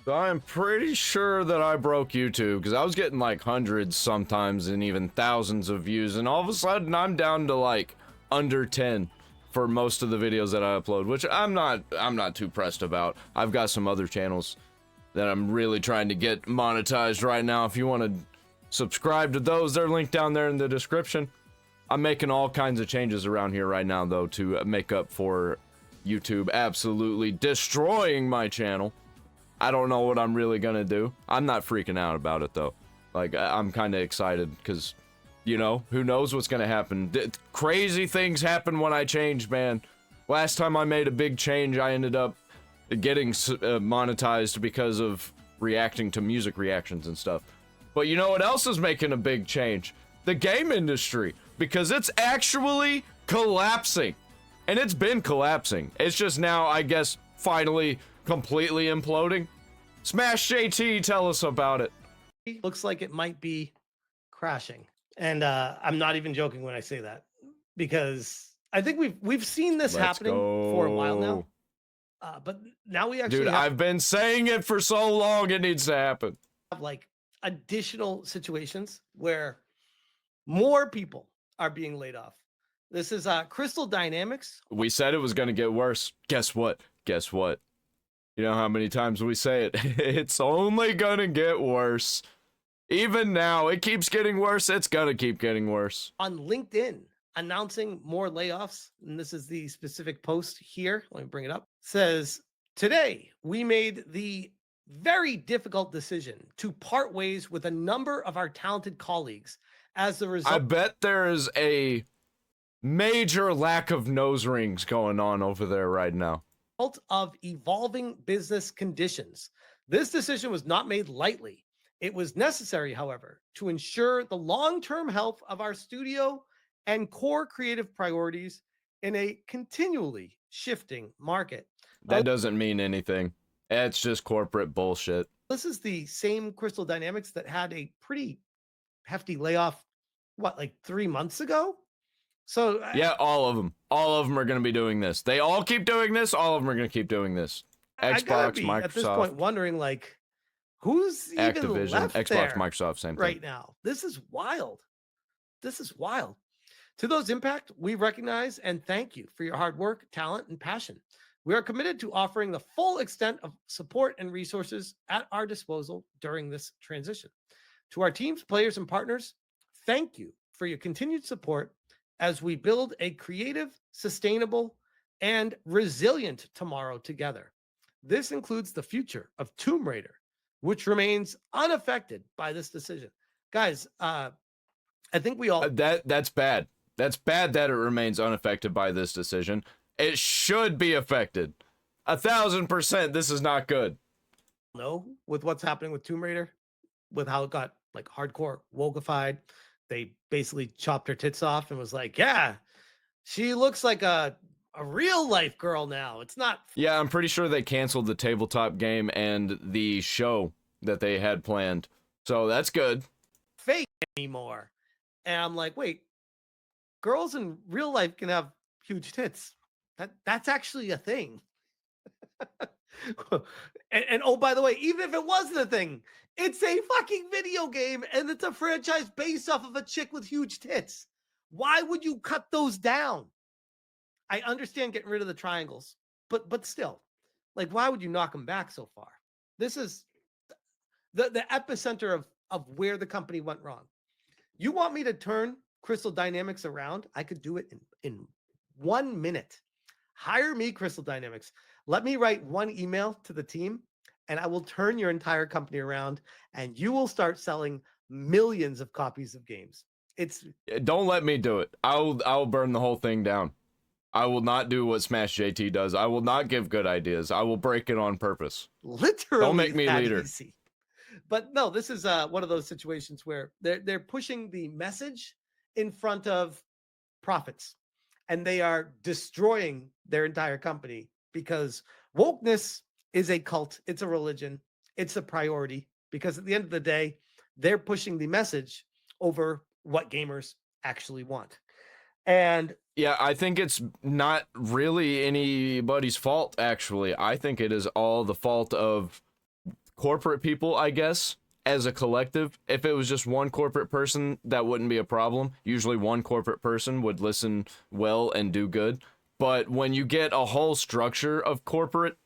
So I'm pretty sure that I broke YouTube because I was getting like hundreds sometimes and even thousands of views, and all of a sudden I'm down to like under 10 for most of the videos that I upload, which I'm not too pressed about. I've got some other channels that I'm really trying to get monetized right now. If you want to subscribe to those, they're linked down there in the description. I'm making all kinds of changes around here right now though to make up for YouTube absolutely destroying my channel. I don't know what I'm really gonna do. I'm not freaking out about it though. Like, I'm kind of excited because, you know, who knows what's gonna happen. Crazy things happen when I change, man. Last time I made a big change, I ended up getting monetized because of reacting to music reactions and stuff. But you know what else is making a big change? The game industry, because it's actually collapsing. And it's been collapsing. It's just now, I guess, finally completely imploding. SmashJT, tell us about it. Looks like it might be crashing. And I'm not even joking when I say that, because I think we've seen this happening for a while now. But now we actually I've been saying it for so long, it needs to happen. Have like additional situations where more people are being laid off. This is Crystal Dynamics. We said it was going to get worse. Guess what? Guess what? You know how many times we say it? It's only going to get worse. Even now, it keeps getting worse. It's going to keep getting worse. On LinkedIn, announcing more layoffs, and this is the specific post here. Let me bring it up. It says, today, we made the very difficult decision to part ways with a number of our talented colleagues as the result. I bet there is a major lack of nose rings going on over there right now. Of evolving business conditions. This decision was not made lightly. It was necessary, however, to ensure the long-term health of our studio and core creative priorities in a continually shifting market. That doesn't mean anything. It's just corporate bullshit. This is the same Crystal Dynamics that had a pretty hefty layoff, what, like 3 months ago? So yeah, all of them are going to be doing this. They all keep doing this. All of them are going to keep doing this. Xbox, Microsoft. At this point, wondering like, who's even Activision, left Xbox, there Microsoft, same thing. Right now. This is wild. This is wild. To those impacted, we recognize and thank you for your hard work, talent, and passion. We are committed to offering the full extent of support and resources at our disposal during this transition. To our teams, players, and partners, thank you for your continued support as we build a creative, sustainable, and resilient tomorrow together. This includes the future of Tomb Raider, which remains unaffected by this decision. Guys, I think we all... That's bad. That's bad that it remains unaffected by this decision. It should be affected. 1000%, this is not good. No, with what's happening with Tomb Raider, with how it got like hardcore wokeified. They basically chopped her tits off and was like, yeah, she looks like a real life girl now. It's not. Yeah, I'm pretty sure they canceled the tabletop game and the show that they had planned. So that's good. Fake anymore. And I'm like, wait, girls in real life can have huge tits. That's actually a thing. and oh, by the way, even if it wasn't a thing, it's a fucking video game and it's a franchise based off of a chick with huge tits. Why would you cut those down? I understand getting rid of the triangles, but still, like, why would you knock them back so far? This is the epicenter of where the company went wrong. You want me to turn Crystal Dynamics around? I could do it in 1 minute. Hire me, Crystal Dynamics. Let me write one email to the team and I will turn your entire company around and you will start selling millions of copies of games. Don't let me do it. I'll burn the whole thing down. I will not do what SmashJT does. I will not give good ideas. I will break it on purpose. Literally, don't make me leader. Easy. But no, this is one of those situations where they're pushing the message in front of profits, and they are destroying their entire company because wokeness is a cult. It's a religion. It's a priority because at the end of the day, they're pushing the message over what gamers actually want. And yeah, I think it's not really anybody's fault, actually. I think it is all the fault of corporate people, I guess, as a collective. If it was just one corporate person, that wouldn't be a problem. Usually one corporate person would listen well and do good. But when you get a whole structure of corporate,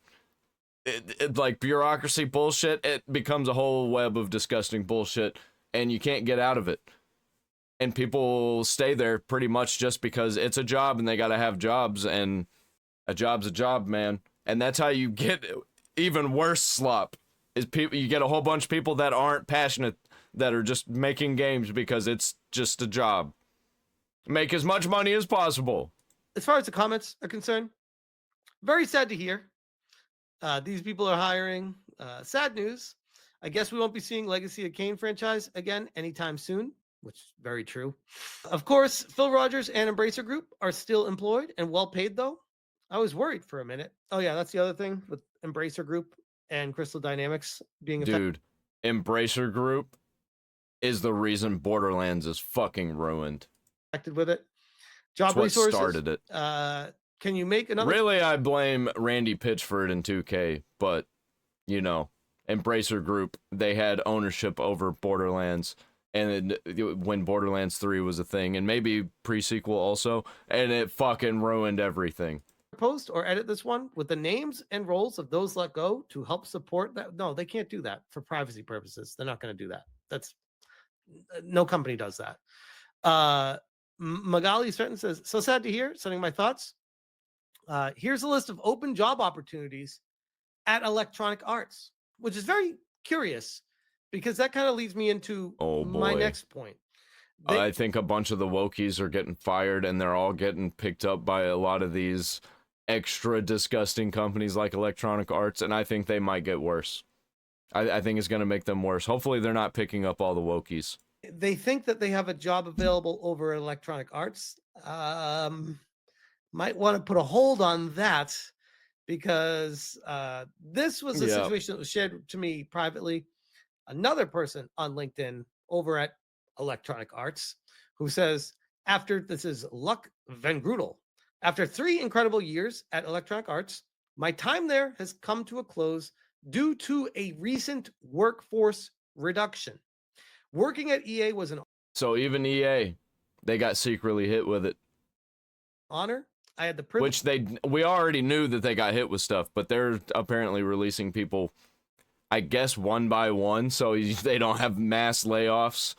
like bureaucracy bullshit, it becomes a whole web of disgusting bullshit, and you can't get out of it. And people stay there pretty much just because it's a job and they gotta have jobs, and a job's a job, man. And that's how you get even worse slop. Is people, you get a whole bunch of people that aren't passionate, that are just making games because it's just a job. Make as much money as possible. As far as the comments are concerned, very sad to hear. These people are hiring. Sad news. I guess we won't be seeing Legacy of Kain franchise again anytime soon, which is very true. Of course, Phil Rogers and Embracer Group are still employed and well paid, though. I was worried for a minute. Oh, yeah, that's the other thing with Embracer Group and Crystal Dynamics being Dude, Embracer Group is the reason Borderlands is fucking ruined. affected with it. Job What resources. started it. Can you make another? Really, I blame Randy Pitchford in 2K, but, you know, Embracer Group, they had ownership over Borderlands, and when Borderlands 3 was a thing, and maybe pre-sequel also, and it fucking ruined everything. Post or edit this one with the names and roles of those let go to help support that? No, they can't do that for privacy purposes. They're not going to do that. That's no company does that. Magali Stratton says, so sad to hear, sending my thoughts. Here's a list of open job opportunities at Electronic Arts, which is very curious because that kind of leads me into my next point. I think a bunch of the Wokies are getting fired, and they're all getting picked up by a lot of these extra disgusting companies like Electronic Arts, and I think they might get worse. I think it's going to make them worse. Hopefully they're not picking up all the Wokies. They think that they have a job available over Electronic Arts. Might want to put a hold on that because this was a situation that was shared to me privately. Another person on LinkedIn over at Electronic Arts who says, this is Luck Van Grudel. After 3 incredible years at Electronic Arts, my time there has come to a close due to a recent workforce reduction. Working at EA was an So even EA, they got secretly hit with it. Honor. I had the privilege. Which we already knew that they got hit with stuff, but they're apparently releasing people, I guess, one by one, so they don't have mass layoffs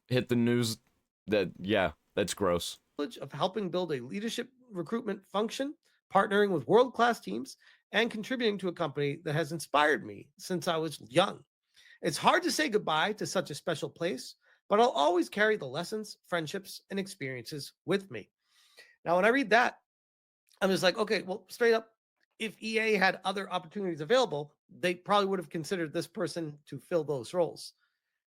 hit the news. That's gross. Of helping build a leadership recruitment function, partnering with world-class teams, and contributing to a company that has inspired me since I was young. It's hard to say goodbye to such a special place, but I'll always carry the lessons, friendships, and experiences with me. Now, when I read that, I'm just like, okay, well, straight up, if EA had other opportunities available, they probably would have considered this person to fill those roles.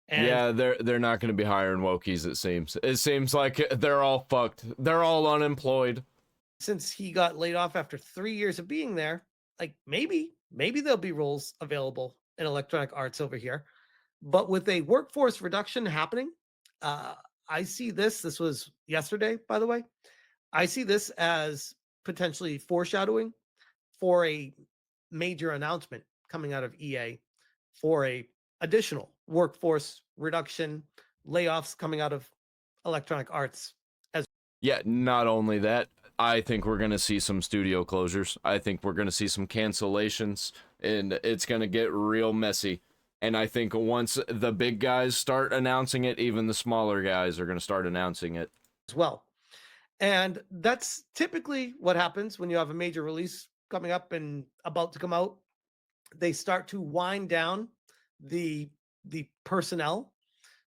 And yeah, they're not going to be hiring Wokies, it seems. It seems like they're all fucked. They're all unemployed. Since he got laid off after 3 years of being there, like maybe there'll be roles available in Electronic Arts over here. But with a workforce reduction happening, I see this was yesterday, by the way. I see this as potentially foreshadowing for a major announcement coming out of EA for a additional workforce reduction, layoffs coming out of Electronic Arts. Yeah, not only that, I think we're going to see some studio closures. I think we're going to see some cancellations, and it's going to get real messy. And I think once the big guys start announcing it, even the smaller guys are going to start announcing it as well. And that's typically what happens when you have a major release coming up and about to come out. They start to wind down the personnel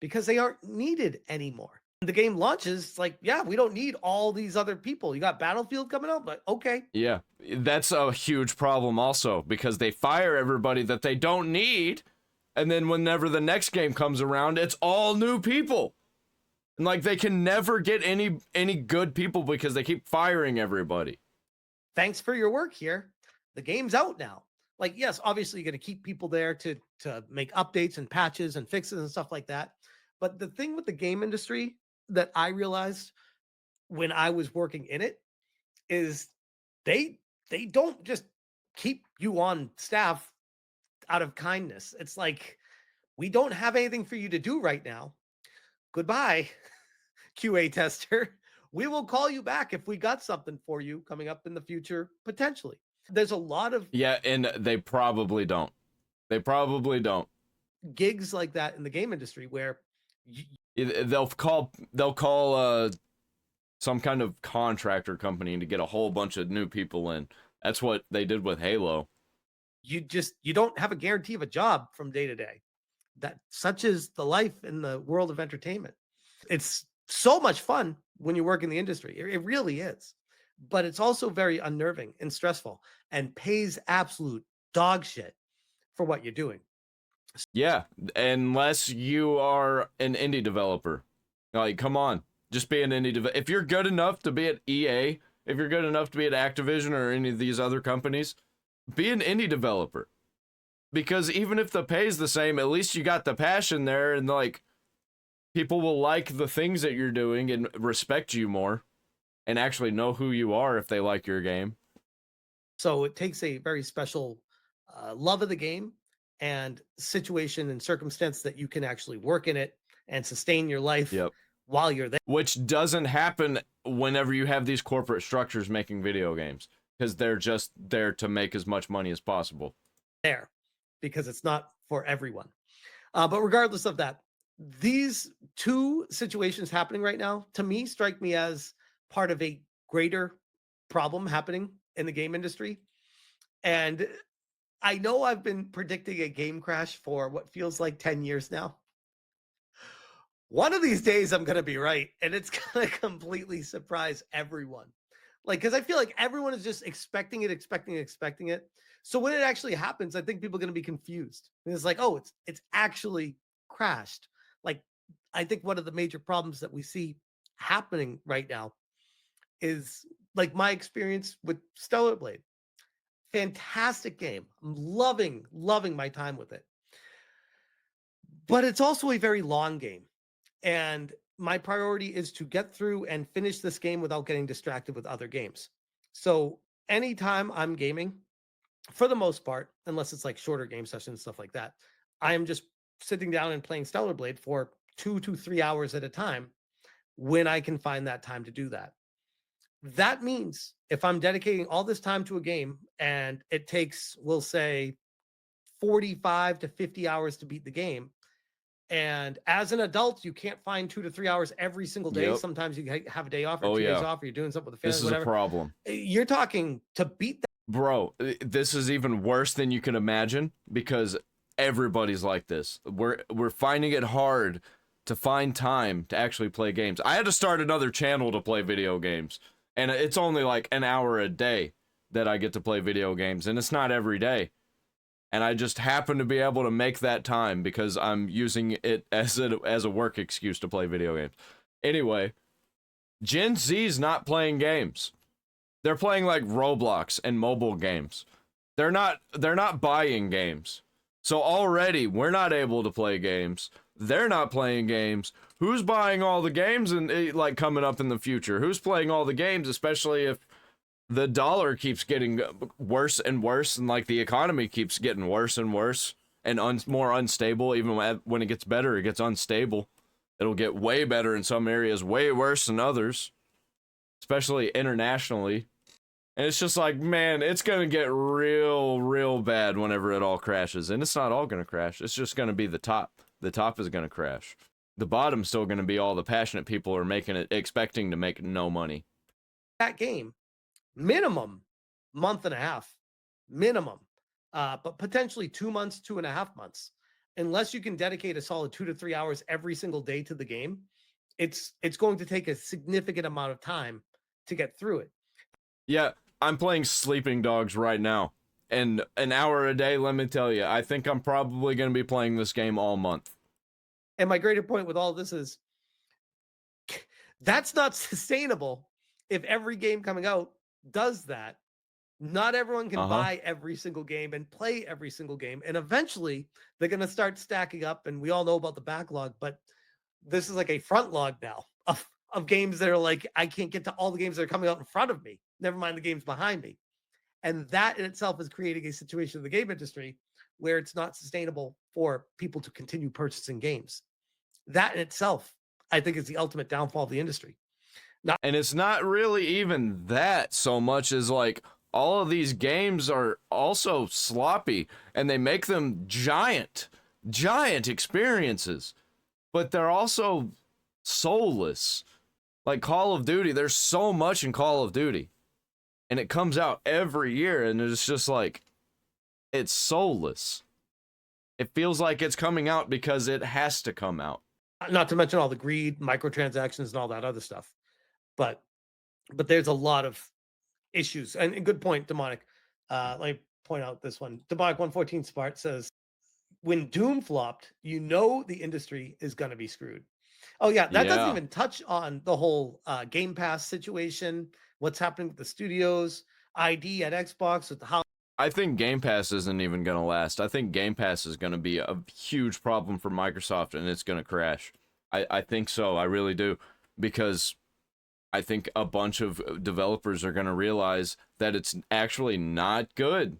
because they aren't needed anymore. The game launches, like, yeah, we don't need all these other people. You got Battlefield coming up, but okay. Yeah, that's a huge problem also, because they fire everybody that they don't need, and then whenever the next game comes around, it's all new people. And like, they can never get any good people because they keep firing everybody. Thanks for your work here. The game's out now. Like, yes, obviously you're going to keep people there to make updates and patches and fixes and stuff like that. But the thing with the game industry that I realized when I was working in it is they don't just keep you on staff. out of kindness. It's like, we don't have anything for you to do right now. Goodbye, QA tester. We will call you back if we got something for you coming up in the future, potentially. There's a lot of Yeah, and they probably don't. They probably don't. gigs like that in the game industry where They'll call some kind of contractor company to get a whole bunch of new people in. That's what they did with Halo. you don't have a guarantee of a job from day to day. That such is the life in the world of entertainment. It's so much fun when you work in the industry. It really is. But it's also very unnerving and stressful and pays absolute dog shit for what you're doing. Yeah, unless you are an indie developer. Like, come on, just be an indie developer. If you're good enough to be at EA, if you're good enough to be at Activision or any of these other companies, be an indie developer. Because even if the pay's the same, at least you got the passion there, and like, people will like the things that you're doing and respect you more and actually know who you are if they like your game. So it takes a very special love of the game and situation and circumstance that you can actually work in it and sustain your life while you're there. Which doesn't happen whenever you have these corporate structures making video games, because they're just there to make as much money as possible. There, because it's not for everyone. But regardless of that, these two situations happening right now, to me, strike me as part of a greater problem happening in the game industry. And I know I've been predicting a game crash for what feels like 10 years now. One of these days I'm going to be right, and it's going to completely surprise everyone. Like, because I feel like everyone is just expecting it. So when it actually happens, I think people are going to be confused. And it's like, oh, it's actually crashed. Like, I think one of the major problems that we see happening right now is like my experience with Stellar Blade. Fantastic game. I'm loving my time with it. But it's also a very long game. And my priority is to get through and finish this game without getting distracted with other games. So anytime I'm gaming, for the most part, unless it's like shorter game sessions, stuff like that, I am just sitting down and playing Stellar Blade for 2 to 3 hours at a time when I can find that time to do that. That means if I'm dedicating all this time to a game and it takes, we'll say, 45 to 50 hours to beat the game, and as an adult, you can't find 2 to 3 hours every single day. Yep. Sometimes you have a day off or 2 days off, or you're doing something with the family. This is whatever. a problem. You're talking to beat that. Bro, this is even worse than you can imagine, because everybody's like this. We're finding it hard to find time to actually play games. I had to start another channel to play video games, and it's only like an hour a day that I get to play video games, and it's not every day. And I just happen to be able to make that time because I'm using it as a work excuse to play video games. Anyway, Gen Z's not playing games. They're playing like Roblox and mobile games. They're not buying games. So already we're not able to play games. They're not playing games. Who's buying all the games and like coming up in the future? Who's playing all the games, especially if the dollar keeps getting worse and worse, and like the economy keeps getting worse and worse and more unstable. Even when it gets better, it gets unstable. It'll get way better in some areas, way worse in others, especially internationally. And it's just like, man, it's going to get real bad whenever it all crashes. And it's not all going to crash. It's just going to be the top. The top is going to crash. The bottom's still going to be all the passionate people are making it, expecting to make no money. That game, minimum month and a half, minimum, but potentially 2 months, 2.5 months, unless you can dedicate a solid 2 to 3 hours every single day to the game. It's going to take a significant amount of time to get through it. Yeah, I'm playing Sleeping Dogs right now, and an hour a day, let me tell you, I think I'm probably going to be playing this game all month. And my greater point with all of this is that's not sustainable if every game coming out does that. Not everyone can buy every single game and play every single game. And eventually they're going to start stacking up. And we all know about the backlog, but this is like a front log now of games that are like, I can't get to all the games that are coming out in front of me. Never mind the games behind me. And that in itself is creating a situation in the game industry where it's not sustainable for people to continue purchasing games. That in itself, I think, is the ultimate downfall of the industry. And it's not really even that so much as like all of these games are also sloppy and they make them giant experiences, but they're also soulless. Like Call of Duty, there's so much in Call of Duty and it comes out every year and it's just like, it's soulless. It feels like it's coming out because it has to come out. Not to mention all the greed, microtransactions, and all that other stuff. But there's a lot of issues. And good point, Demonic. Let me point out this one. Demonic 114 Smart says, when Doom flopped, you know the industry is going to be screwed. Oh, yeah. That doesn't even touch on the whole Game Pass situation, what's happening with the studios, ID at Xbox, with how. I think Game Pass isn't even going to last. I think Game Pass is going to be a huge problem for Microsoft and it's going to crash. I think so. I really do. Because I think a bunch of developers are going to realize that it's actually not good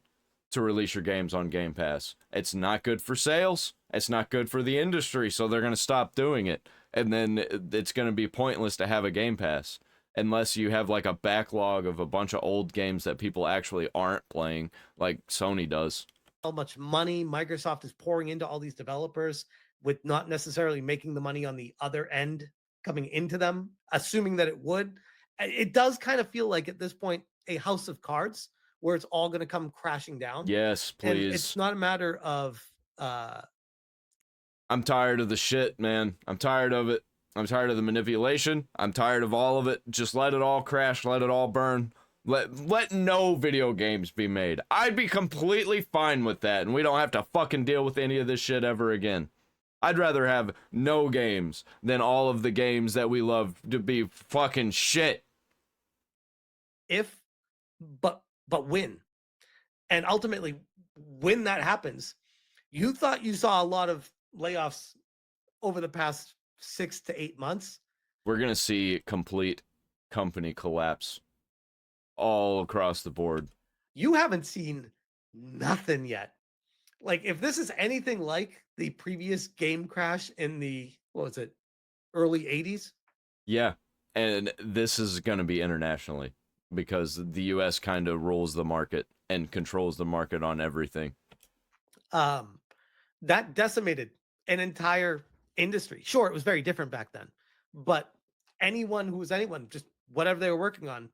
to release your games on Game Pass. It's not good for sales. It's not good for the industry. So they're going to stop doing it. And then it's going to be pointless to have a Game Pass unless you have like a backlog of a bunch of old games that people actually aren't playing like Sony does. How much money Microsoft is pouring into all these developers with not necessarily making the money on the other end coming into them, assuming that it would. It does kind of feel like at this point a house of cards where it's all going to come crashing down. Yes, please. And it's not a matter of I'm tired of the shit, man. I'm tired of it. I'm tired of the manipulation. I'm tired of all of it. Just let it all crash, let it all burn. Let no video games be made. I'd be completely fine with that, and we don't have to fucking deal with any of this shit ever again. I'd rather have no games than all of the games that we love to be fucking shit. But when. And ultimately, when that happens, you thought you saw a lot of layoffs over the past 6 to 8 months. We're going to see complete company collapse all across the board. You haven't seen nothing yet. Like, if this is anything like the previous game crash in the, what was it, early 80s? Yeah, and this is going to be internationally because the US kind of rules the market and controls the market on everything. That decimated an entire industry. Sure, it was very different back then, but anyone who was anyone, just whatever they were working on.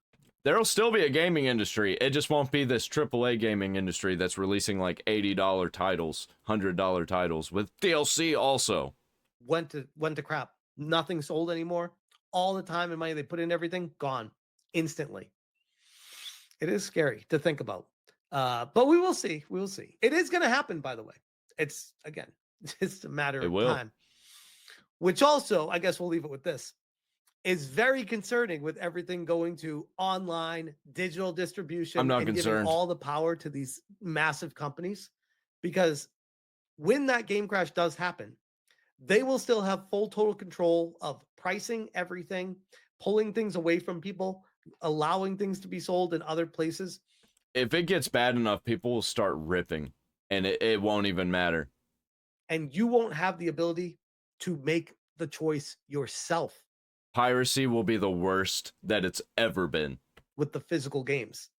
There'll still be a gaming industry. It just won't be this AAA gaming industry that's releasing like $80 titles, $100 titles with DLC also. Went to crap. Nothing sold anymore. All the time and money they put in everything, gone instantly. It is scary to think about. But we will see. We will see. It is going to happen, by the way. It's, again, just a matter of time. Which also, I guess we'll leave it with this, is very concerning with everything going to online digital distribution. I'm not and concerned. Giving all the power to these massive companies, because when that game crash does happen, they will still have full total control of pricing everything, pulling things away from people, allowing things to be sold in other places. If it gets bad enough, people will start ripping and it won't even matter. And you won't have the ability to make the choice yourself. Piracy will be the worst that it's ever been. With the physical games,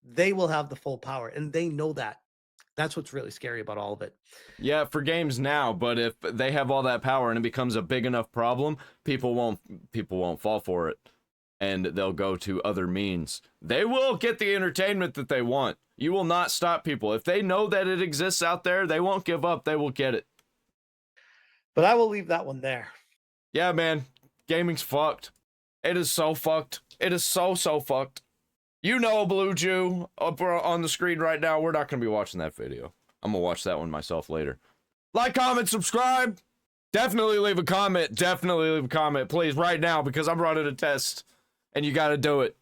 they will have the full power, and they know that. That's what's really scary about all of it. Yeah, for games now, but if they have all that power and it becomes a big enough problem, people won't fall for it, and they'll go to other means. They will get the entertainment that they want. You will not stop people. If they know that it exists out there, they won't give up. They will get it. But I will leave that one there. Yeah, man. Gaming's fucked. It is so fucked. It is so fucked. You know, Blue Jew, up on the screen right now, we're not going to be watching that video. I'm going to watch that one myself later. Like, comment, subscribe. Definitely leave a comment. Definitely leave a comment, please, right now, because I'm running a test, and you got to do it.